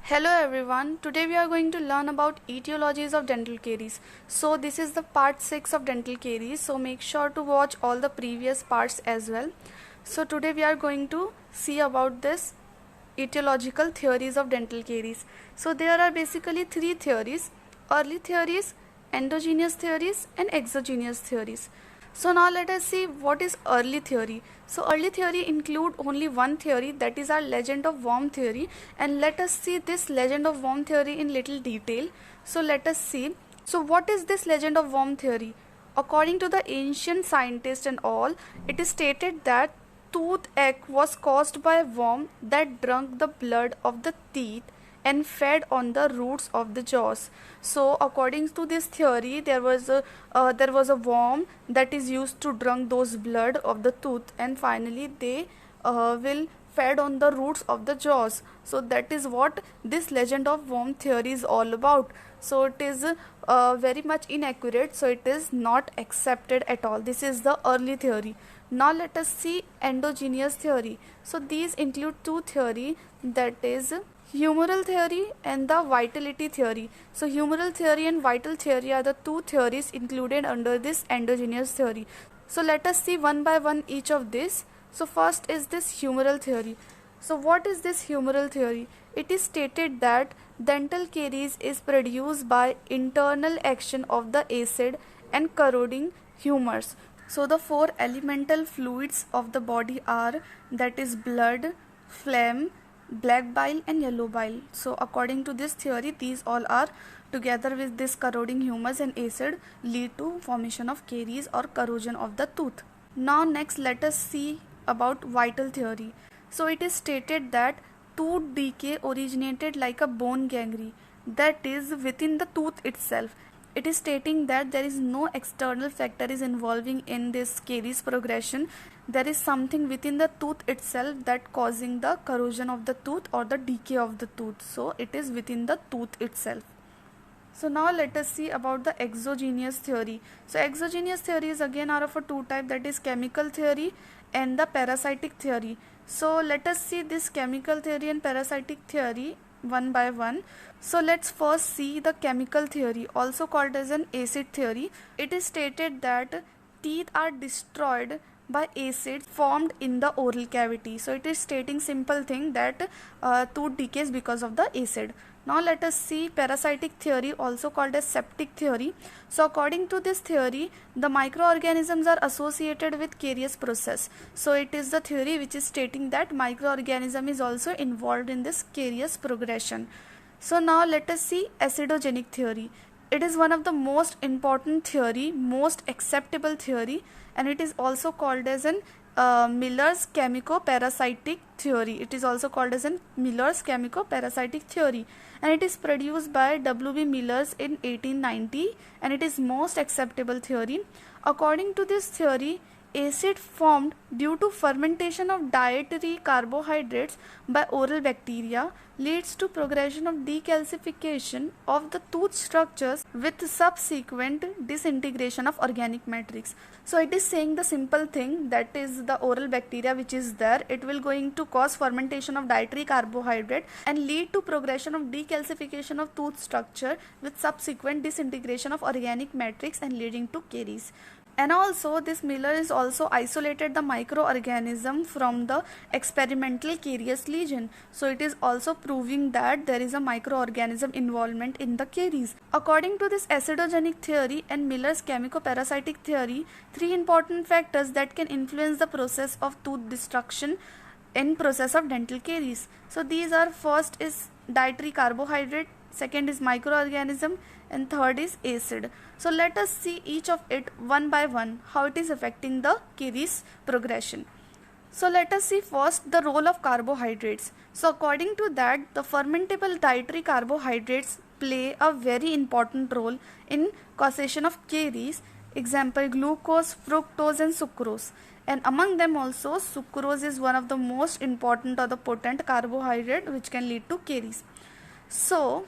Hello everyone, today we are going to learn about etiologies of dental caries. So this is the part 6 of dental caries, so make sure to watch all the previous parts as well. So today we are going to see about this etiological theories of dental caries. So there are basically three theories: early theories, endogenous theories and exogenous theories. So now let us see what is early theory. So early theory include only one theory, that is our legend of worm theory, and let us see this legend of worm theory in little detail. So let us see. So what is this legend of worm theory? According to the ancient scientists and all, it is stated that toothache was caused by a worm that drank the blood of the teeth and fed on the roots of the jaws. So according to this theory, there was a worm that is used to drink those blood of the tooth, and finally they will fed on the roots of the jaws. So that is what this legend of worm theory is all about. So it is very much inaccurate, so it is not accepted at all. This is the early theory. Now let us see endogenous theory. So these include two theory, that is humoral theory and the vitality theory. So humoral theory and vital theory are the two theories included under this endogenous theory. So let us see one by one each of this. So first is this humoral theory. So what is this humoral theory? It is stated that dental caries is produced by internal action of the acid and corroding humors. So the four elemental fluids of the body are, that is blood, phlegm, black bile and yellow bile. So according to this theory, these all are together with this corroding humus and acid lead to formation of caries or corrosion of the tooth. Now next let us see about vital theory. So it is stated that tooth decay originated like a bone gangrene, that is within the tooth itself. It is stating that there is no external factor is involving in this caries progression. There is something within the tooth itself that causing the corrosion of the tooth or the decay of the tooth. So it is within the tooth itself. So now let us see about the exogenous theory. So exogenous theories again are of a two type, that is chemical theory and the parasitic theory. So let us see this chemical theory and parasitic theory one by one. So let's first see the chemical theory, also called as an acid theory. It is stated that teeth are destroyed by acid formed in the oral cavity. So it is stating simple thing that tooth decays because of the acid. Now let us see parasitic theory, also called as septic theory. So according to this theory, the microorganisms are associated with carious process. So it is the theory which is stating that microorganism is also involved in this carious progression. So now let us see acidogenic theory. It is one of the most important theory, most acceptable theory, and it is also called as an Miller's chemico-parasitic theory. It is also called as an Miller's chemico-parasitic theory, and it is produced by W.B. Millers in 1890, and it is most acceptable theory. According to this theory, acid formed due to fermentation of dietary carbohydrates by oral bacteria leads to progression of decalcification of the tooth structures with subsequent disintegration of organic matrix. So it is saying the simple thing, that is the oral bacteria which is there, it will going to cause fermentation of dietary carbohydrate and lead to progression of decalcification of tooth structure with subsequent disintegration of organic matrix and leading to caries. And also this Miller is also isolated the microorganism from the experimental carious lesion. So it is also proving that there is a microorganism involvement in the caries. According to this acidogenic theory and Miller's chemico-parasitic theory, three important factors that can influence the process of tooth destruction in process of dental caries. So these are, first is dietary carbohydrate, second is microorganism, and third is acid. So let us see each of it one by one, how it is affecting the caries progression. So let us see first the role of carbohydrates. So according to that, the fermentable dietary carbohydrates play a very important role in causation of caries. Example, glucose, fructose and sucrose. And among them also, sucrose is one of the most important or the potent carbohydrate which can lead to caries. So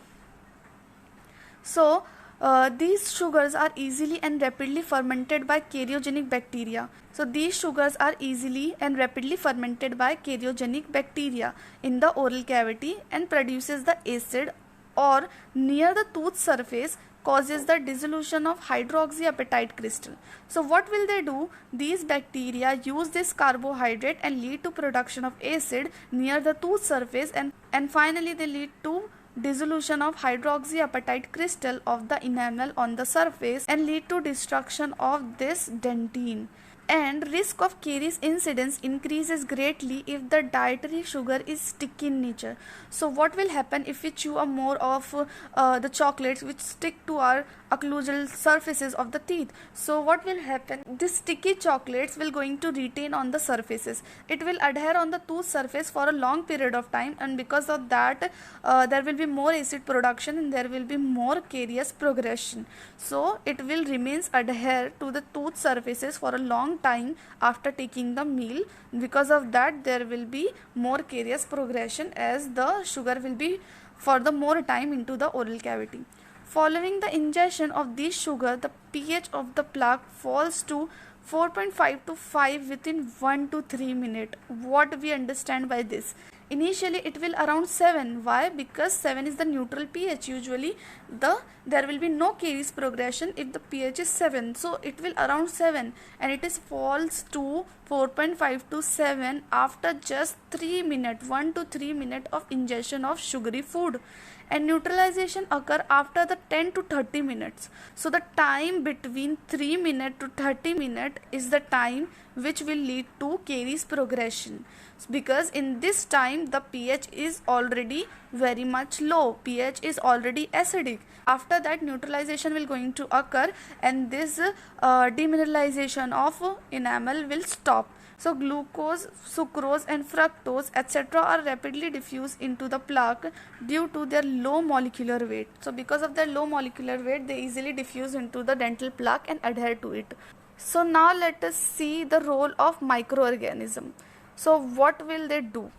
These sugars are easily and rapidly fermented by karyogenic bacteria. So these sugars are easily and rapidly fermented by karyogenic bacteria in the oral cavity and produces the acid, or near the tooth surface causes the dissolution of hydroxyapatite crystal. So what will they do? These bacteria use this carbohydrate and lead to production of acid near the tooth surface, and finally they lead to dissolution of hydroxyapatite crystal of the enamel on the surface and lead to destruction of this dentine. And risk of caries incidence increases greatly if the dietary sugar is sticky in nature. So what will happen if we chew more of the chocolates which stick to our occlusal surfaces of the teeth? So what will happen? These sticky chocolates will going to retain on the surfaces. It will adhere on the tooth surface for a long period of time, and because of that there will be more acid production and there will be more carious progression. So it will remains adhere to the tooth surfaces for a long time after taking the meal. Because of that there will be more carious progression as the sugar will be for the more time into the oral cavity. Following the ingestion of this sugar, the pH of the plaque falls to 4.5 to 5 within 1 to 3 minutes. What we understand by this? Initially it will around 7. Why? Because 7 is the neutral pH. Usually there will be no caries progression if the pH is 7. So it will around 7 and it is falls to 4.5 to 7 after just 3 minutes, 1 to 3 minutes of ingestion of sugary food. And neutralization occur after the 10 to 30 minutes. So the time between 3 minutes to 30 minutes is the time which will lead to caries progression, because in this time the pH is already very much low, pH is already acidic. After that neutralization will going to occur and this demineralization of enamel will stop. So glucose, sucrose and fructose etc. are rapidly diffused into the plaque due to their low molecular weight. So because of their low molecular weight they easily diffuse into the dental plaque and adhere to it. So now let us see the role of microorganism. So what will they do?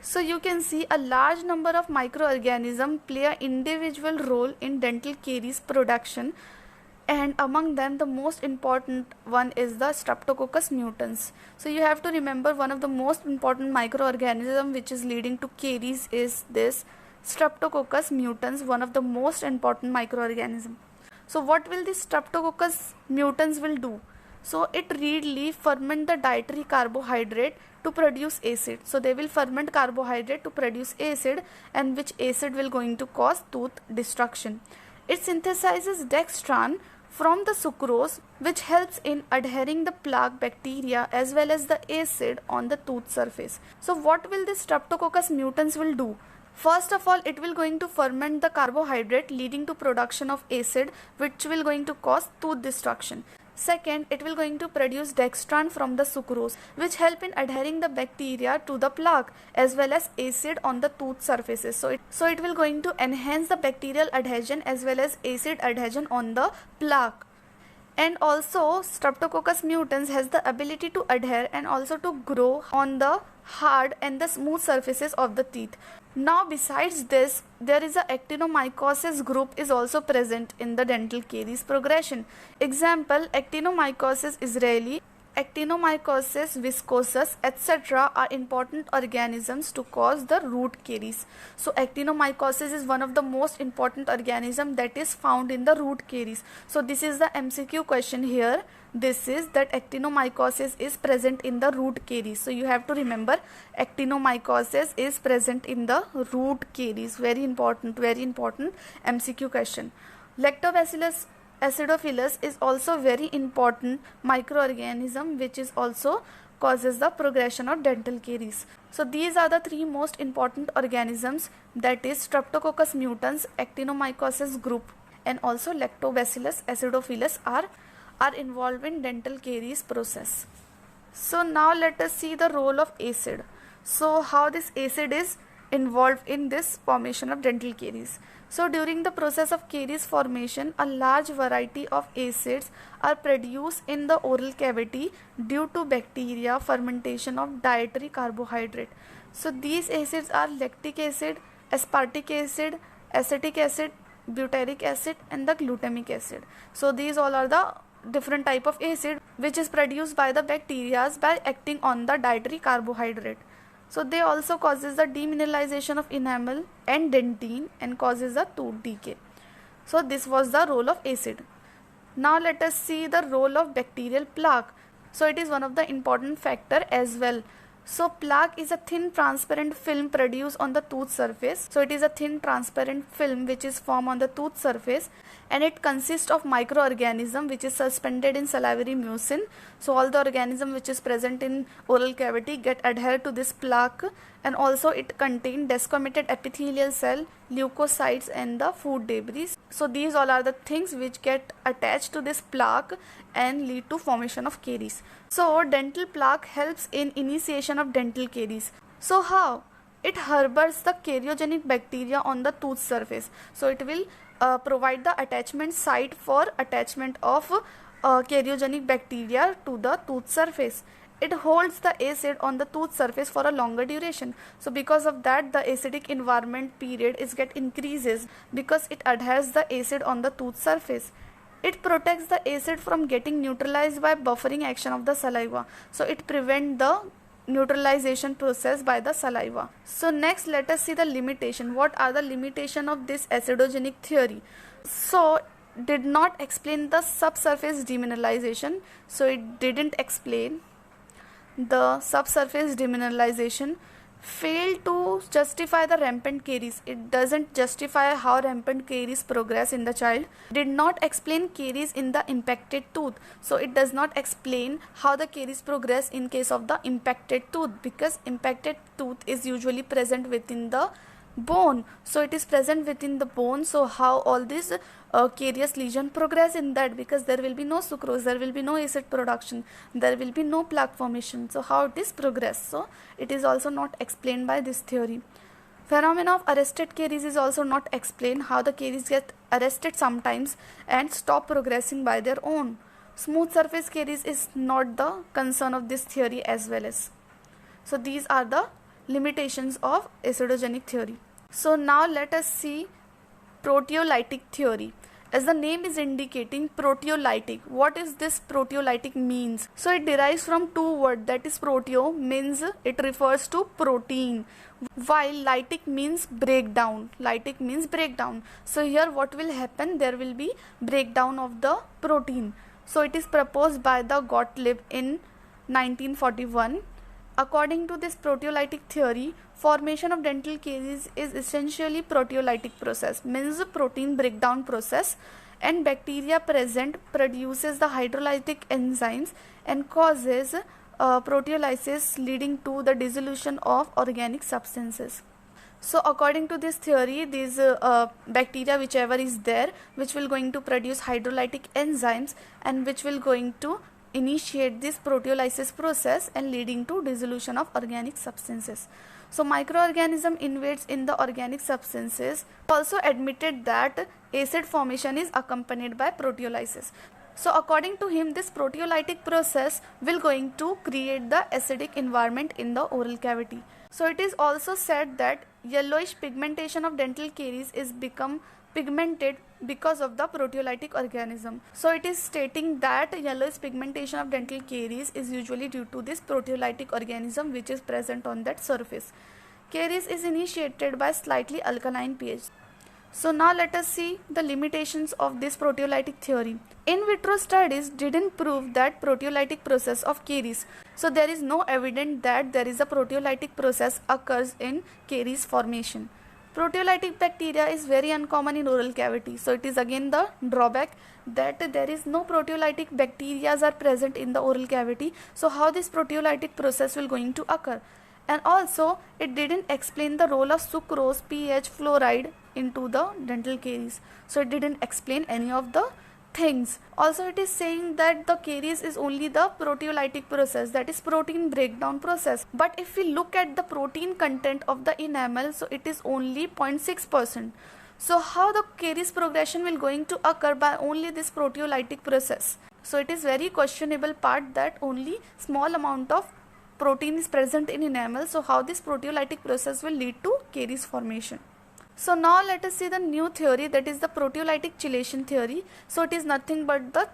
So you can see a large number of microorganisms play an individual role in dental caries production, and among them the most important one is the Streptococcus mutans. So you have to remember one of the most important microorganism which is leading to caries is this Streptococcus mutans, one of the most important microorganism. So what will this Streptococcus mutans will do? So it readily ferment the dietary carbohydrate to produce acid. So they will ferment carbohydrate to produce acid, and which acid will going to cause tooth destruction. It synthesizes dextran from the sucrose, which helps in adhering the plaque bacteria as well as the acid on the tooth surface. So what will this Streptococcus mutans will do? First of all, it will going to ferment the carbohydrate leading to production of acid, which will going to cause tooth destruction. Second, it will going to produce dextran from the sucrose, which help in adhering the bacteria to the plaque as well as acid on the tooth surfaces. So it will going to enhance the bacterial adhesion as well as acid adhesion on the plaque. And also Streptococcus mutans has the ability to adhere and also to grow on the hard and the smooth surfaces of the teeth. Now besides this, there is a actinomycosis group is also present in the dental caries progression. Example, Actinomycosis israeli, Actinomycosis viscosus etc. are important organisms to cause the root caries. So actinomycosis is one of the most important organism that is found in the root caries. So this is the MCQ question here. This is that actinomycosis is present in the root caries. So you have to remember actinomycosis is present in the root caries. Very important MCQ question. Lactobacillus acidophilus is also very important microorganism which is also causes the progression of dental caries. So these are the three most important organisms, that is Streptococcus mutans, actinomycosis group and also Lactobacillus acidophilus are involved in dental caries process. So now let us see the role of acid. So how this acid is involved in this formation of dental caries. So during the process of caries formation, a large variety of acids are produced in the oral cavity due to bacteria fermentation of dietary carbohydrate. So these acids are lactic acid, aspartic acid, acetic acid, butyric acid, and the glutamic acid. So these all are the different type of acid which is produced by the bacteria by acting on the dietary carbohydrate. So they also causes the demineralization of enamel and dentine and causes the tooth decay. So this was the role of acid. Now let us see the role of bacterial plaque. So it is one of the important factor as well. So plaque is a thin transparent film produced on the tooth surface. So it is a thin transparent film which is formed on the tooth surface, and it consists of microorganism which is suspended in salivary mucin. So all the organism which is present in oral cavity get adhered to this plaque, and also it contain desquamated epithelial cell, leukocytes, and the food debris. So these all are the things which get attached to this plaque and lead to formation of caries. So dental plaque helps in initiation of dental caries. So how? It harbors the cariogenic bacteria on the tooth surface. So it will provide the attachment site for attachment of cariogenic bacteria to the tooth surface. It holds the acid on the tooth surface for a longer duration. So because of that, the acidic environment period is get increases because it adheres the acid on the tooth surface. It protects the acid from getting neutralized by buffering action of the saliva. So it prevents the neutralization process by the saliva. So next let us see the limitation. What are the limitation of this acidogenic theory? So did not explain the subsurface demineralization. So it didn't explain the subsurface demineralization. Failed to justify the rampant caries. It doesn't justify how rampant caries progress in the child. Did not explain caries in the impacted tooth. So it does not explain how the caries progress in case of the impacted tooth, because impacted tooth is usually present within the bone. So it is present within the bone. So how all this carious lesion progress in that, because there will be no sucrose, there will be no acid production, there will be no plaque formation. So how it is progress? So it is also not explained by this theory. Phenomena of arrested caries is also not explained, how the caries get arrested sometimes and stop progressing by their own. Smooth surface caries is not the concern of this theory as well as. So these are the limitations of acidogenic theory. So now let us see proteolytic theory. As the name is indicating, proteolytic. What is this proteolytic means? So it derives from two words, that is proteo means it refers to protein, while lytic means breakdown. Lytic means breakdown. So here what will happen? There will be breakdown of the protein. So it is proposed by the Gottlieb in 1941. According to this proteolytic theory, formation of dental caries is essentially proteolytic process, means protein breakdown process, and bacteria present produces the hydrolytic enzymes and causes proteolysis, leading to the dissolution of organic substances. So according to this theory, these bacteria whichever is there, which will going to produce hydrolytic enzymes and which will going to initiate this proteolysis process and leading to dissolution of organic substances. So microorganism invades in the organic substances. Also admitted that acid formation is accompanied by proteolysis. So according to him, this proteolytic process will going to create the acidic environment in the oral cavity. So it is also said that yellowish pigmentation of dental caries is become pigmented because of the proteolytic organism. So it is stating that yellowish pigmentation of dental caries is usually due to this proteolytic organism which is present on that surface. Caries is initiated by slightly alkaline pH. So now let us see the limitations of this proteolytic theory. In vitro studies didn't prove that proteolytic process of caries. So there is no evidence that there is a proteolytic process occurs in caries formation. Proteolytic bacteria is very uncommon in oral cavity. So it is again the drawback that there is no proteolytic bacteria are present in the oral cavity. So how this proteolytic process will going to occur? And also it didn't explain the role of sucrose, pH, fluoride into the dental caries. So it didn't explain any of the things. Also it is saying that the caries is only the proteolytic process, that is protein breakdown process. But if we look at the protein content of the enamel, so it is only 0.6%. So how the caries progression will going to occur by only this proteolytic process? So it is very questionable part that only small amount of protein is present in enamel. So how this proteolytic process will lead to caries formation? So now let us see the new theory, that is the proteolytic chelation theory. So it is nothing but the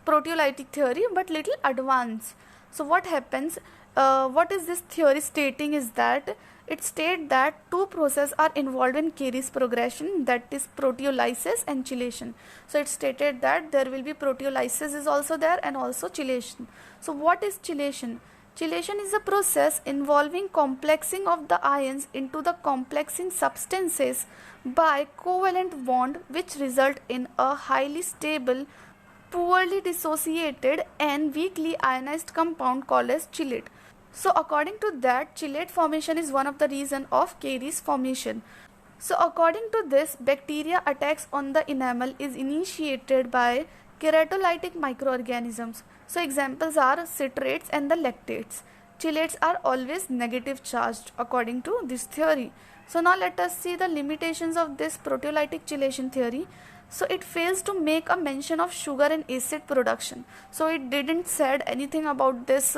proteolytic theory but little advanced. So what happens, what is this theory stating is that it states that two processes are involved in Carey's progression, that is proteolysis and chelation. So it stated that there will be proteolysis is also there and also chelation. So what is chelation? Chelation is a process involving complexing of the ions into the complexing substances by covalent bond, which result in a highly stable, poorly dissociated and weakly ionized compound called as chelate. So according to that, chelate formation is one of the reasons of Carey's formation. So according to this, bacteria attacks on the enamel is initiated by keratolytic microorganisms. So examples are citrates and the lactates. Chelates are always negative charged according to this theory. So now let us see the limitations of this proteolytic chelation theory. So it fails to make a mention of sugar and acid production. So it didn't said anything about this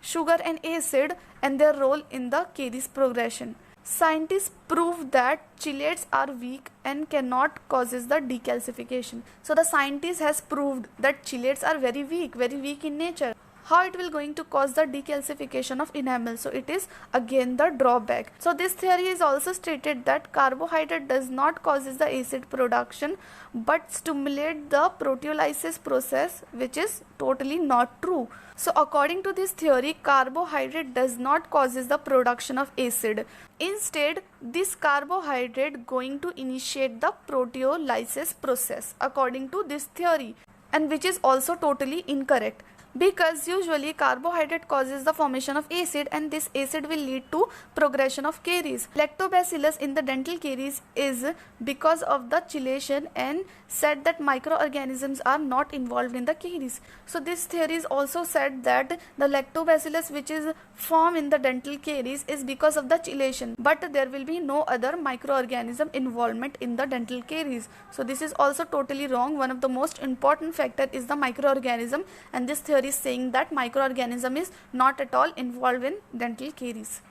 sugar and acid and their role in the Carey's progression. Scientists proved that chelates are weak and cannot causes the decalcification. So the scientist has proved that chelates are very weak in nature. How it will going to cause the decalcification of enamel? So it is again the drawback. So this theory is also stated that carbohydrate does not causes the acid production but stimulate the proteolysis process, which is totally not true. So according to this theory, carbohydrate does not causes the production of acid. Instead, this carbohydrate going to initiate the proteolysis process according to this theory, and which is also totally incorrect, because usually carbohydrate causes the formation of acid and this acid will lead to progression of caries. Lactobacillus in the dental caries is because of the chelation and said that microorganisms are not involved in the caries. So this theory is also said that the lactobacillus which is formed in the dental caries is because of the chelation, but there will be no other microorganism involvement in the dental caries. So this is also totally wrong. One of the most important factor is the microorganism, and this theory is saying that microorganism is not at all involved in dental caries.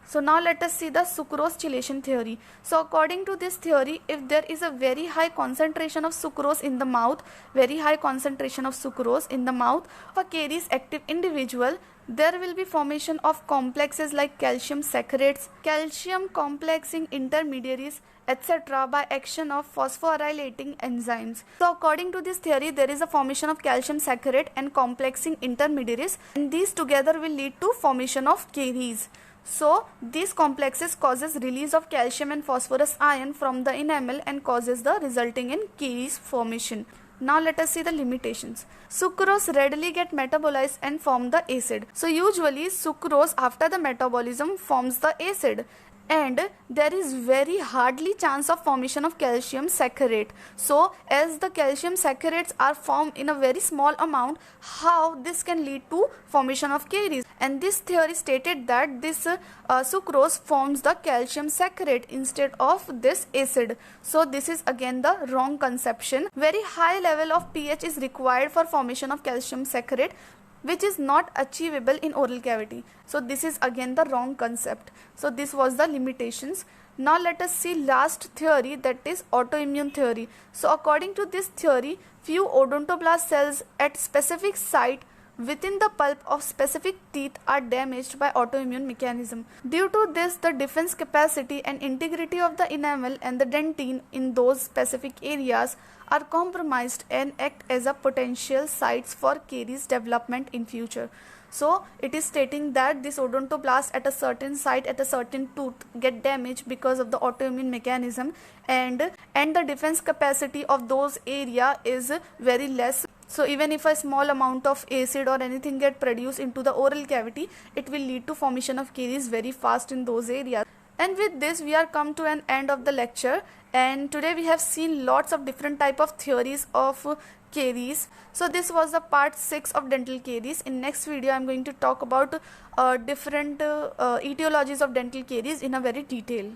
So now let us see the sucrose chelation theory. So according to this theory, if there is a very high concentration of sucrose in the mouth, of a caries active individual, there will be formation of complexes like calcium saccharates, calcium complexing intermediaries, etc. by action of phosphorylating enzymes. So according to this theory, there is a formation of calcium saccharate and complexing intermediaries, and these together will lead to formation of caries. So these complexes causes release of calcium and phosphorus ion from the enamel and causes the resulting in caries formation. Now let us see the limitations. Sucrose readily get metabolized and form the acid. So usually sucrose after the metabolism forms the acid, and there is very hardly chance of formation of calcium saccharate. So as the calcium saccharates are formed in a very small amount, how this can lead to formation of caries? And this theory stated that this sucrose forms the calcium saccharate instead of this acid. So this is again the wrong conception. Very high level of pH is required for formation of calcium saccharate, which is not achievable in oral cavity. So this is again the wrong concept. So this was the limitations. Now let us see last theory, that is autoimmune theory. So according to this theory, few odontoblast cells at specific site within the pulp of specific teeth are damaged by autoimmune mechanism. Due to this, the defense capacity and integrity of the enamel and the dentine in those specific areas are compromised and act as a potential sites for caries development in future. So it is stating that this odontoblast at a certain site at a certain tooth get damaged because of the autoimmune mechanism, and the defense capacity of those area is very less. So even if a small amount of acid or anything get produced into the oral cavity, it will lead to formation of caries very fast in those areas. And with this we are come to an end of the lecture, and today we have seen lots of different type of theories of caries. So this was the part 6 of dental caries. In next video I am going to talk about different etiologies of dental caries in a very detail.